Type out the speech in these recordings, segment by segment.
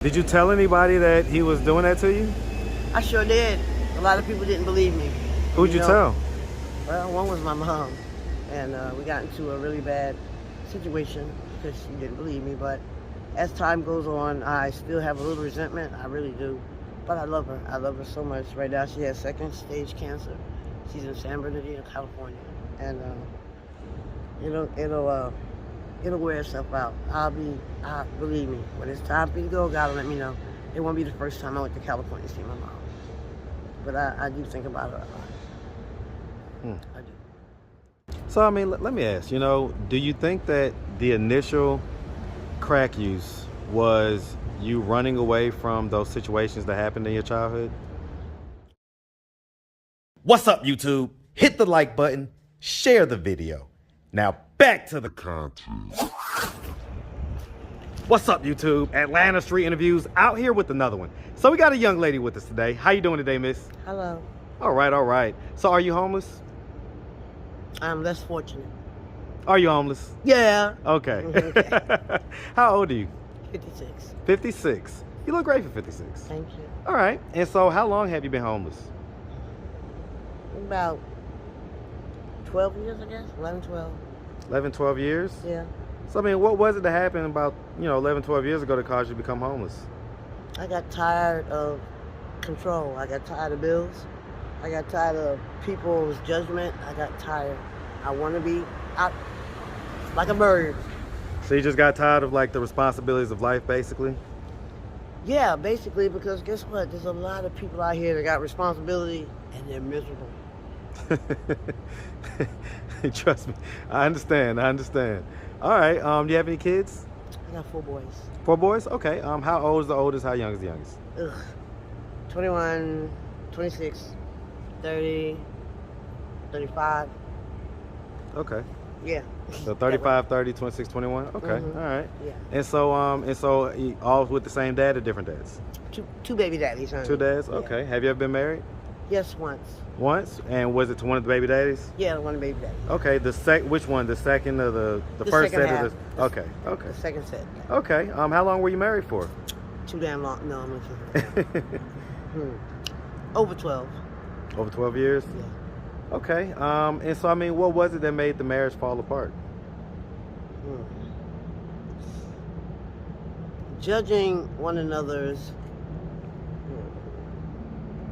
Did you tell anybody that he was doing that to you? I sure did. A lot of people didn't believe me. Who'd you tell? Well, one was my mom, and we got into a really bad situation because she didn't believe me. But as time goes on, I still have a little resentment. I really do. But I love her. I love her so much. Right now, she has second stage cancer. She's in San Bernardino, California, and it'll wear itself out. Believe me, when it's time for you to go, God will let me know. It won't be the first time I went to California to see my mom. But I do think about her a lot. I do. So, I mean, let me ask, do you think that the initial crack use was you running away from those situations that happened in your childhood? What's up, YouTube? Hit the like button, share the video. Now back to the content. What's up, YouTube? Atlanta Street Interviews out here with another one. So we got a young lady with us today. How you doing today, miss? Hello. All right. So are you homeless? I'm less fortunate. Are you homeless? Yeah. Okay. Okay. How old are you? 56. 56. You look great for 56. Thank you. All right. And so how long have you been homeless? About 12 years, I guess. 11, 12. 11, 12 years? Yeah. So, I mean, what was it that happened about, 11, 12 years ago that caused you to become homeless? I got tired of control. I got tired of bills. I got tired of people's judgment. I got tired. I want to be out like a bird. So you just got tired of, like, the responsibilities of life, basically? Yeah, basically, because guess what? There's a lot of people out here that got responsibility, and they're miserable. Trust me. I understand. All right. Do you have any kids? I got 4 boys. 4 boys? Okay. How old is the oldest? How young is the youngest? 21, 26, 30, 35. Okay. Yeah. So 35, 30, 26, 21? Okay. Mm-hmm. All right. Yeah. And so all with the same dad or different dads? Two baby daddies, honey. 2 dads? Yeah. Okay. Have you ever been married? Yes, once. Once? And was it to one of the baby daddies? Yeah, one baby daddy. Okay. Which one? The second or the first second set half. of the Okay. The second set. Okay. How long were you married for? Too damn long. No, I'm not kidding. Over 12. Over 12 years? Yeah. Okay. And so, I mean, what was it that made the marriage fall apart? Judging one another's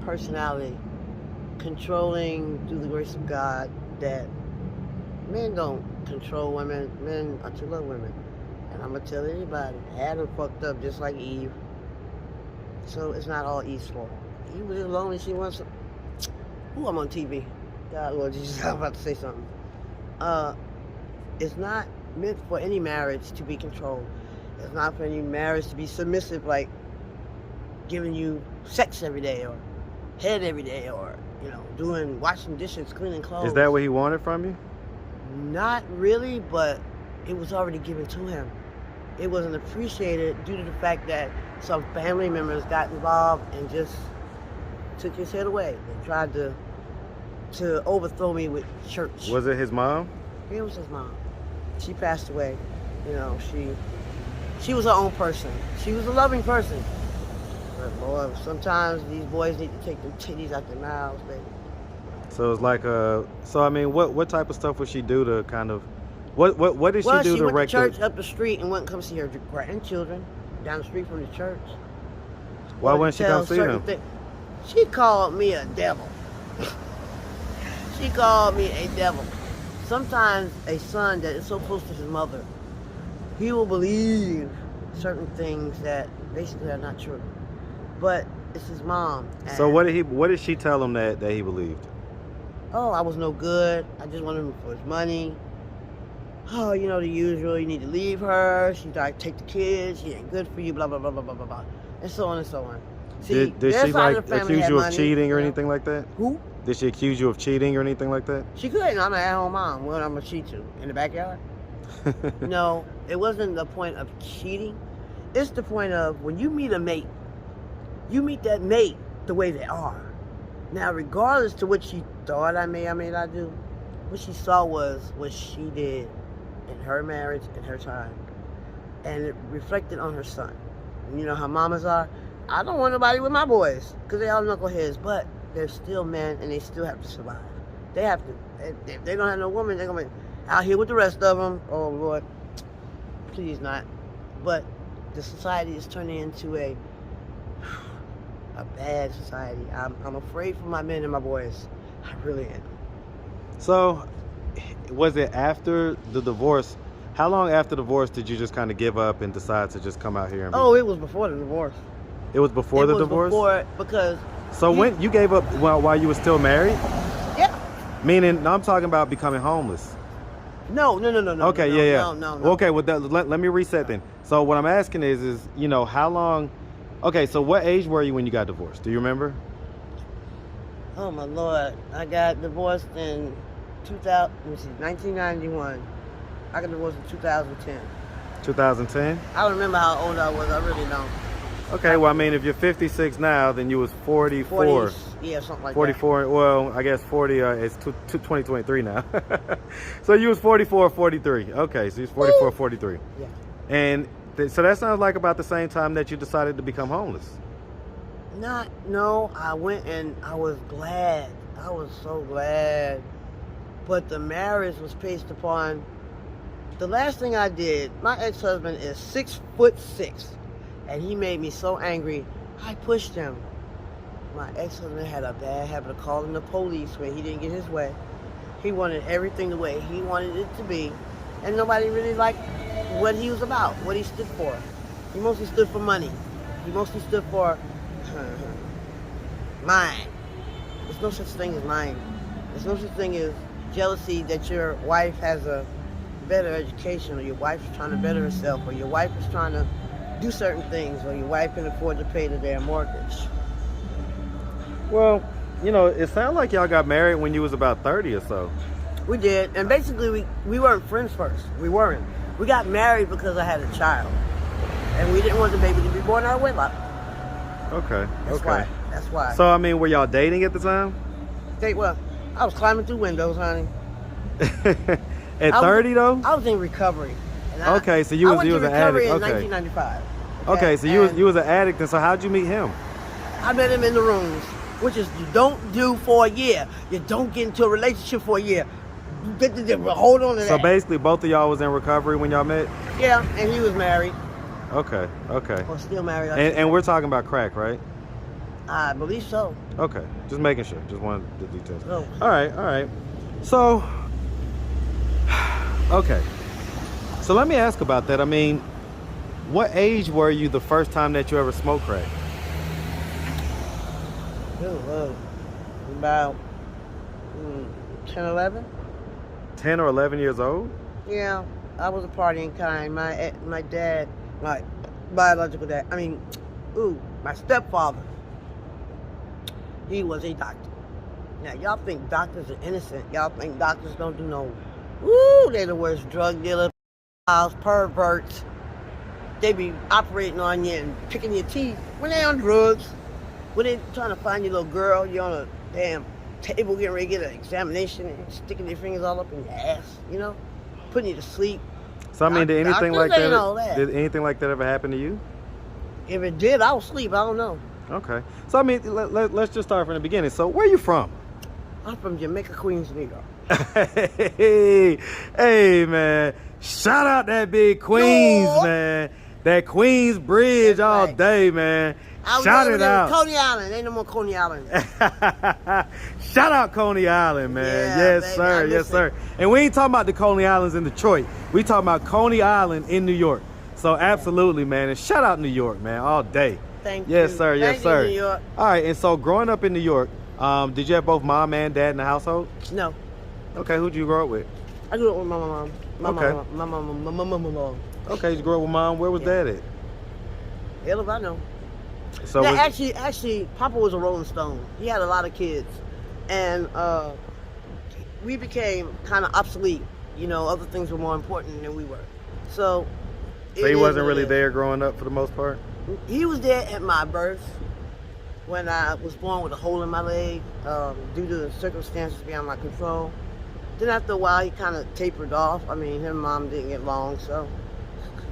personality, controlling through the grace of God, that men don't control women, men are to love women. And I'm going to tell anybody, Adam fucked up just like Eve. So it's not all Eve's fault. Eve was lonely, she wants some. Ooh, I'm on TV. God, Lord Jesus, I'm about to say something. It's not meant for any marriage to be controlled. It's not for any marriage to be submissive, like giving you sex every day or head every day or, washing dishes, cleaning clothes. Is that what he wanted from you? Not really, but it was already given to him. It wasn't appreciated due to the fact that some family members got involved and just took his head away. They tried to overthrow me with church. Was it his mom? It was his mom. She passed away. She was her own person. She was a loving person. But boy, sometimes these boys need to take them titties out their mouths, baby. So it's like what type of stuff would she do to kind of what did she do she to went wreck to church up the street and wouldn't come see her grandchildren down the street from the church. Why wouldn't she come see them? She called me a devil. She called me a devil. Sometimes a son that is so close to his mother, he will believe certain things that basically are not true. But it's his mom. So what did she tell him that he believed? Oh, I was no good. I just wanted him for his money. Oh, the usual. You need to leave her. She like take the kids. She ain't good for you. Blah blah blah blah blah blah blah, and so on and so on. See, did she like accuse you of cheating or anything like that? Who? Did she accuse you of cheating or anything like that? She couldn't. I'm an at-home mom. What I'm gonna cheat to in the backyard? No, it wasn't the point of cheating. It's the point of when you meet a mate, you meet that mate the way they are. Now, regardless to what she thought I may not do, what she saw was what she did in her marriage and her time. And it reflected on her son. You know how mamas are. I don't want nobody with my boys because they all knuckleheads, but they're still men and they still have to survive. They have to. If they don't have no woman, they're going to be out here with the rest of them. Oh, Lord. Please not. But the society is turning into a bad society. I'm afraid for my men and my boys. I really am. So, was it after the divorce? How long after the divorce did you just kind of give up and decide to just come out here? And Oh, it was before the divorce. It was before the divorce? Before, because... So when you gave up while you were still married? Yeah. Meaning, no, I'm talking about becoming homeless. No. Okay, No. Okay, well, let me reset then. So what I'm asking is, you know, how long... Okay, so what age were you when you got divorced? Do you remember? Oh, my Lord. I got divorced in 1991. I got divorced in 2010. 2010? I don't remember how old I was. I really don't. Okay, well, I mean, if you're 56 now, then you was 44. 40, yeah, something like 44, that. well, I guess 40, it's 2023 now. So you was 44, 43. Okay, so you was 44, 43. Yeah. And so that sounds like about the same time that you decided to become homeless. No, I went and I was glad. I was so glad. But the marriage was based upon, the last thing I did, my ex-husband is 6'6", and he made me so angry, I pushed him. My ex-husband had a bad habit of calling the police when he didn't get his way. He wanted everything the way he wanted it to be, and nobody really liked what he was about, what he stood for. He mostly stood for money. He mostly stood for mine. There's no such thing as mine. There's no such thing as jealousy that your wife has a better education, or your wife is trying to better herself, or your wife is trying to do certain things, or your wife can afford to pay their mortgage. Well, you know, it sounded like y'all got married when you was about 30 or so. We did, and basically we weren't friends first. We weren't. We got married because I had a child, and we didn't want the baby to be born out of wedlock. Okay. That's why. So, I mean, were y'all dating at the time? Well, I was climbing through windows, honey. At 30 though? I was in recovery. And okay, so you was an addict. recovery in Okay. 1995. Okay, so you was an addict, and so how'd you meet him? I met him in the rooms, which is you don't do for a year. You don't get into a relationship for a year. Hold on to that. So basically, both of y'all was in recovery when y'all met? Yeah, and he was married. Okay. Or still married. And we're talking about crack, right? I believe so. Okay, just making sure. Just wanted the details. No. All right. So, okay. So let me ask about that. I mean, what age were you the first time that you ever smoked crack? About 10, 11. 10 or 11 years old? Yeah, I was a partying kind. My dad, my biological dad, my stepfather, he was a doctor. Now, y'all think doctors are innocent. Y'all think doctors don't do no, they're the worst drug dealers, perverts. They be operating on you and picking your teeth when they on drugs. When they trying to find your little girl, you're on a damn table getting ready to get an examination and sticking their fingers all up in your ass, putting you to sleep. So I mean, did anything like that, that? Did anything like that ever happen to you? If it did, I was asleep. I don't know. Okay. So I mean, let's just start from the beginning. So where are you from? I'm from Jamaica, Queens, New York. Hey, man. Shout out that big Queens, man. That Queens Bridge all day, man. Shout it out. Coney Island. Ain't no more Coney Island. Shout out Coney Island, man. Yeah, yes, baby, sir. Yes, sir. And we ain't talking about the Coney Islands in Detroit. We talking about Coney Island in New York. So absolutely, man. And shout out New York, man, all day. Thank yes, you. Sir. Yes, Thank sir. You, New York. All right. And so growing up in New York, did you have both mom and dad in the household? No. Okay. Who'd you grow up with? I grew up with my mom. My mom. Okay. You grew up with mom. Where was dad at? Hell if I know. So now, actually, Papa was a Rolling Stone. He had a lot of kids, and we became kind of obsolete. Other things were more important than we were. So he wasn't really there growing up for the most part? He was there at my birth when I was born with a hole in my leg due to the circumstances beyond my control. Then after a while, he kind of tapered off. I mean, him and mom didn't get along, so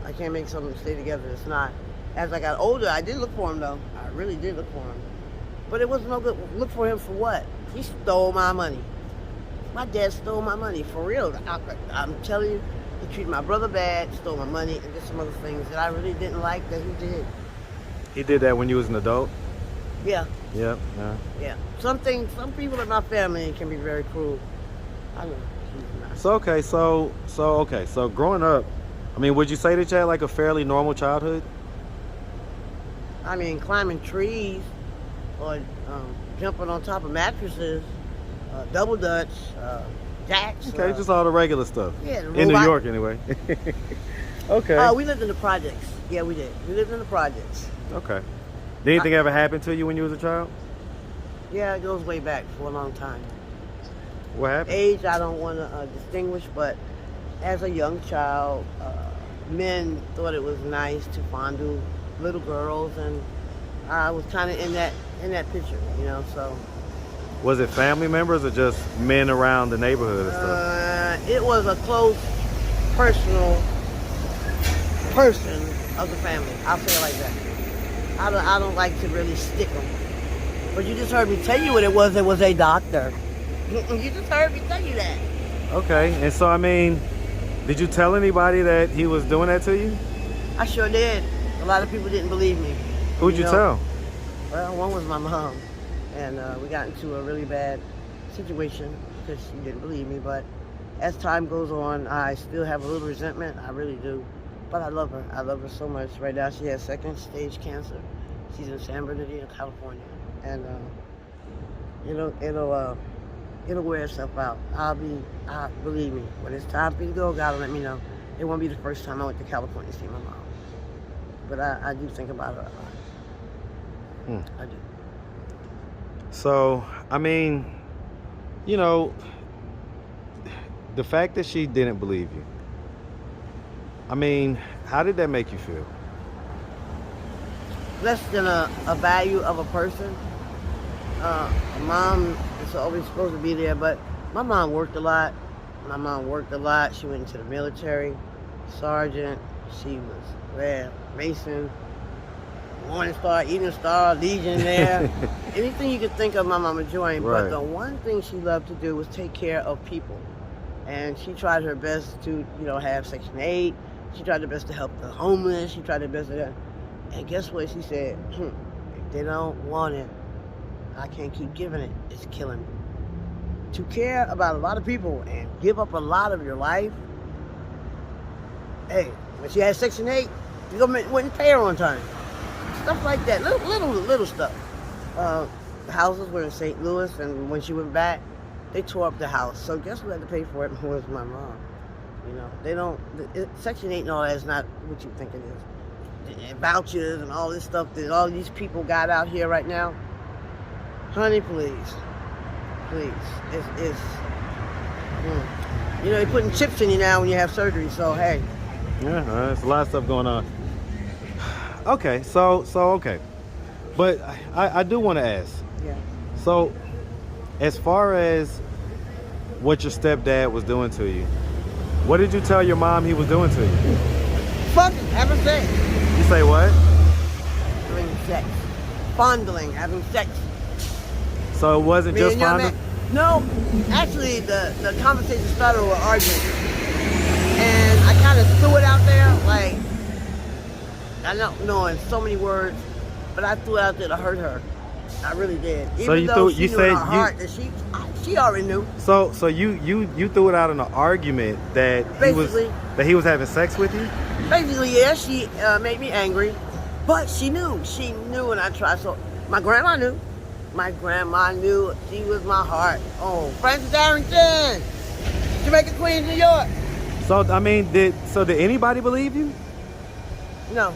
I can't make something stay together that's not. As I got older, I did look for him, though. I really did look for him. But it wasn't no good. Look for him for what? He stole my money. My dad stole my money, for real. I'm telling you, he treated my brother bad, stole my money, and did some other things that I really didn't like that he did. He did that when you was an adult? Yeah. Yep. Yeah. Yeah. Some people in my family can be very cruel. I know. He's not. So growing up, I mean, would you say that you had like a fairly normal childhood? I mean, climbing trees or jumping on top of mattresses, double dutch, jacks. Okay, just all the regular stuff. Yeah, the in New robot- York anyway. Okay. We lived in the projects. Yeah, we did. We lived in the projects. Okay. Did anything ever happen to you when you was a child? Yeah, it goes way back for a long time. What happened? Age, I don't want to distinguish, but as a young child, men thought it was nice to fondle little girls, and I was kind of in that picture, you know. So Was it family members or just men around the neighborhood and stuff? it was a close, personal person of the family. I'll say it like that. I don't like to really stick them. But you just heard me tell you what it was. It was a doctor. You just heard me tell you that. Okay, and so I mean, did you tell anybody that he was doing that to you? I sure did. A lot of people didn't believe me. Who'd you tell? Well, one was my mom, and we got into a really bad situation because she didn't believe me. But as time goes on, I still have a little resentment. I really do. But I love her. I love her so much. Right now, she has second stage cancer. She's in San Bernardino, California, and it'll wear itself out. Believe me, when it's time for me to go, God will let me know. It won't be the first time I went to California to see my mom. But I do think about her a lot. I do. So, I mean, you know, the fact that she didn't believe you, I mean, how did that make you feel? Less than a value of a person. Mom is always supposed to be there, but my mom worked a lot. She went into the military, sergeant. She was Mason, Morning Star, Evening Star, Legion there. Anything you could think of, my mama joined. Right. But the one thing she loved to do was take care of people. And she tried her best to, have Section 8. She tried her best to help the homeless. She tried her best to... And guess what she said? If they don't want it, I can't keep giving it. It's killing me. To care about a lot of people and give up a lot of your life. Hey, when she had Section 8, the government wouldn't pay her on time. Stuff like that, little stuff. The houses were in St. Louis, and when she went back, they tore up the house. So guess who had to pay for it? Was my mom. Section 8 and all that is not what you think it is. And vouchers and all this stuff that all these people got out here right now. Honey, please. It's they're putting chips in you now when you have surgery, so hey. Yeah, there's a lot of stuff going on. Okay, so okay. But I do want to ask. Yeah. So, as far as what your stepdad was doing to you, what did you tell your mom he was doing to you? Fucking having sex. You say what? Having sex. Fondling, having sex. So it wasn't just fondling? No, actually the conversation started with an argument. And I kind of threw it out there, like, I don't know in so many words, but I threw it out there to hurt her. I really did. So Even though she knew in her heart you that she already knew. So you threw it out in an argument that he was having sex with you? Basically, yeah, she made me angry, but she knew, and I tried. So my grandma knew. She was my heart. Oh, Francis Arrington, Jamaica, Queens, New York. So I mean, did anybody believe you? No.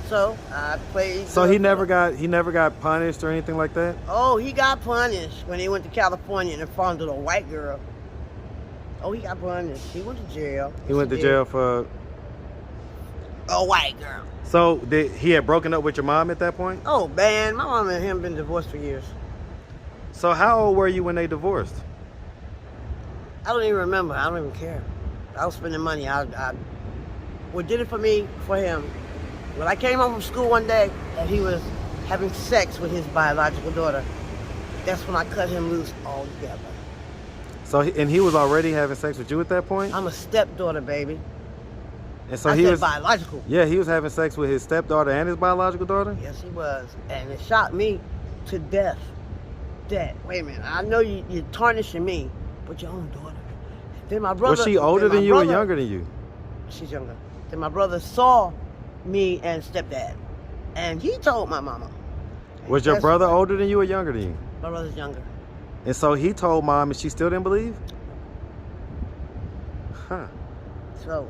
So I played. So he never got punished or anything like that? Oh, he got punished when he went to California and fondled a white girl. Oh, he got punished. He went to jail. He went to jail for a white girl. So he had broken up with your mom at that point? Oh man, my mom and him been divorced for years. So how old were you when they divorced? I don't even remember. I don't even care. I was spending money. I did it for me, for him. When I came home from school one day and he was having sex with his biological daughter, that's when I cut him loose altogether. So, and he was already having sex with you at that point? I'm a stepdaughter, baby. And so I he said was biological. Yeah, he was having sex with his stepdaughter and his biological daughter? Yes, he was. And it shocked me to death. That, wait a minute, I know you're tarnishing me, but your own daughter. Then my brother... Was she older than you or younger than you? She's younger. Then my brother saw me and stepdad, and he told my mama. Was your brother older than you or younger than you? My brother's younger. And so he told mom and she still didn't believe? Huh. So,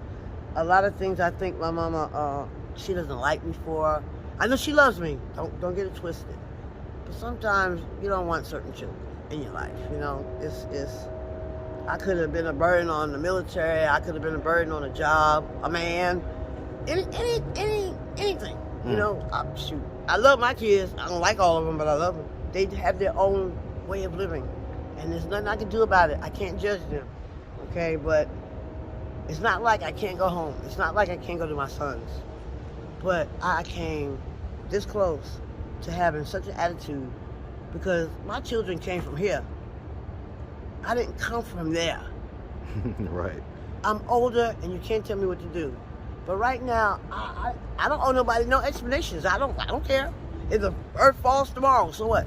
a lot of things I think my mama, she doesn't like me for. I know she loves me. Don't get it twisted. But sometimes you don't want certain children in your life. You know, I could have been a burden on the military. I could have been a burden on a job, a man, anything. You know, shoot. I love my kids. I don't like all of them, but I love them. They have their own way of living, and there's nothing I can do about it. I can't judge them, okay? But it's not like I can't go home. It's not like I can't go to my sons. But I came this close to having such an attitude because my children came from here. I didn't come from there. Right. I'm older, and you can't tell me what to do. But right now, I don't owe nobody no explanations. I don't care. If the earth falls tomorrow, so what?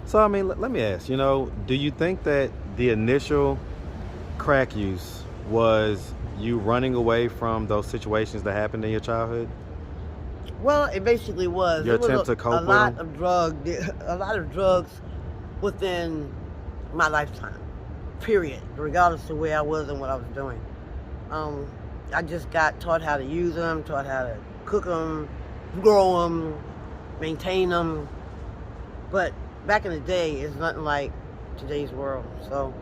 So, I mean, let me ask, you know, do you think that the initial crack use was you running away from those situations that happened in your childhood? Well, it basically was. Your It was attempt to cope a with lot them? a lot of drugs within my lifetime, period, regardless of where I was and what I was doing. I just got taught how to use them, taught how to cook them, grow them, maintain them. But back in the day, it's nothing like today's world. So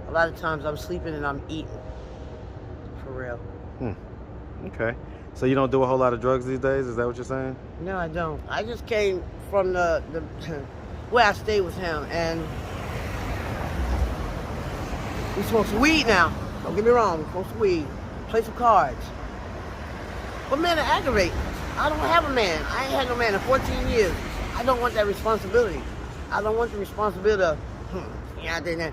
a lot of times I'm sleeping and I'm eating, for real. Okay. So you don't do a whole lot of drugs these days? Is that what you're saying? No, I don't. I just came from the where I stayed with him, and we smoke some weed now. Don't get me wrong, we smoke some weed, play some cards. But man, it aggravates. I don't have a man. I ain't had no man in 14 years. I don't want that responsibility. I don't want the responsibility of, yeah, I did that.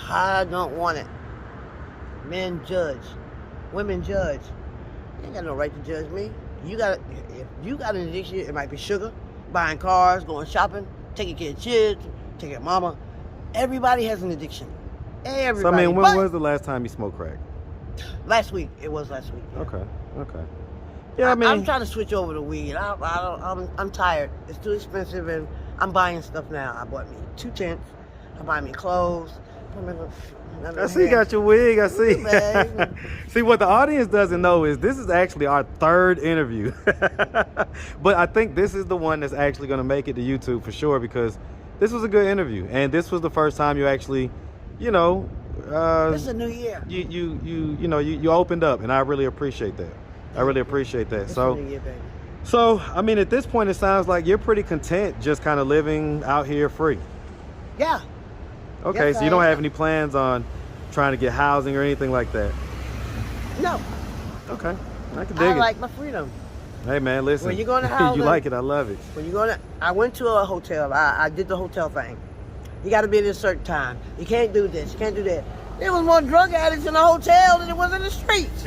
I don't want it. Men judge. Women judge. You ain't got no right to judge me. If you got an addiction, it might be sugar, buying cars, going shopping, taking care of kids, taking care of mama. Everybody has an addiction. Everybody. So, I mean, when was the last time you smoked crack? Last week. It was last week. Yeah. Okay. Yeah, I mean, I'm trying to switch over to weed. I'm tired. It's too expensive, and I'm buying stuff now. I bought me 2 tents. I buy me clothes. I see you got your wig. I see. See, what the audience doesn't know is this is actually our 3rd interview. But I think this is the one that's actually going to make it to YouTube for sure, because this was a good interview, and this was the first time you actually, you know, it's a new year. You opened up, and I really appreciate that. I really appreciate that. It's So, a new year, baby. so I mean, at this point, it sounds like you're pretty content, just kind of living out here free. Yeah. Okay, Yes, so you don't have any plans on trying to get housing or anything like that? No. Okay, I can dig I it. like my freedom. Hey man, listen. When you go to housing, you like it, I love it. When you go to, I went to a hotel. I did the hotel thing. You got to be at a certain time. You can't do this. You can't do that. There was more drug addicts in the hotel than it was in the streets.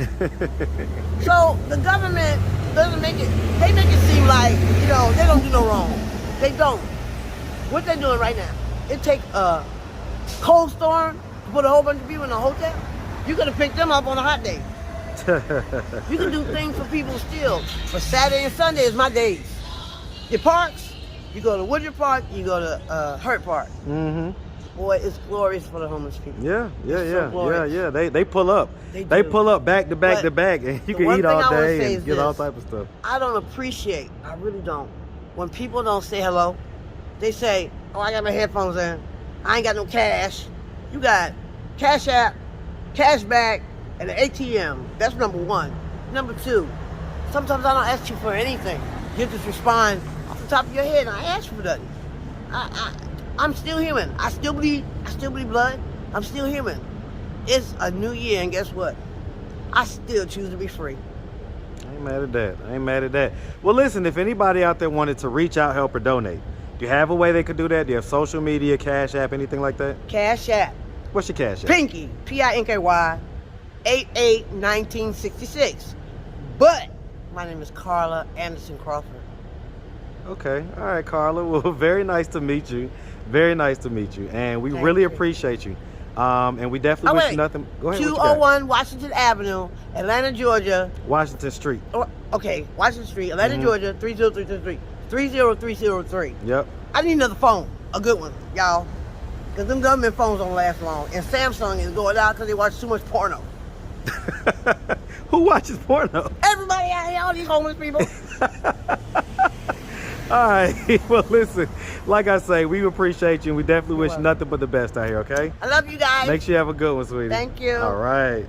So the government doesn't make it. They make it seem like, you know, they don't do no wrong. They don't. What they're doing right now? It take a cold storm to put a whole bunch of people in a hotel. You could have picked them up on a hot day. You can do things for people still. But Saturday and Sunday is my days. Your parks, you go to Woodruff Park, you go to Hurt Park. Mm-hmm. Boy, it's glorious for the homeless people. Yeah. glorious. They pull up. They pull up back to back to back, and you can eat all day and get all type of stuff. I don't appreciate, I really don't, when people don't say hello. They say, oh, I got my headphones in. I ain't got no cash. You got Cash App, Cash Back, and an ATM. That's number 1. Number 2, sometimes I don't ask you for anything. You just respond off the top of your head, and I ask you for nothing. I'm still human. I still bleed blood. I'm still human. It's a new year, and guess what? I still choose to be free. I ain't mad at that. I ain't mad at that. Well, listen, if anybody out there wanted to reach out, help, or donate, do you have a way they could do that? Do you have social media, Cash App, anything like that? Cash App. What's your Cash App? Pinky, Pinky, 881966. But my name is Carla Anderson Crawford. Okay. All right, Carla. Well, very nice to meet you. Very nice to meet you. And we Thank really you. appreciate you. And we definitely wish you nothing. Go ahead. What you got? 201 Washington Avenue, Atlanta, Georgia. Washington Street. Okay, Washington Street, Atlanta, Georgia, 30333. 30303. Yep. I need another phone, a good one, y'all. Because them government phones don't last long. And Samsung is going out because they watch too much porno. Who watches porno? Everybody out here, all these homeless people. All right. Well, listen, like I say, we appreciate you, and we definitely wish welcome. nothing but the best out here, okay? I love you guys. Make sure you have a good one, sweetie. Thank you. All right.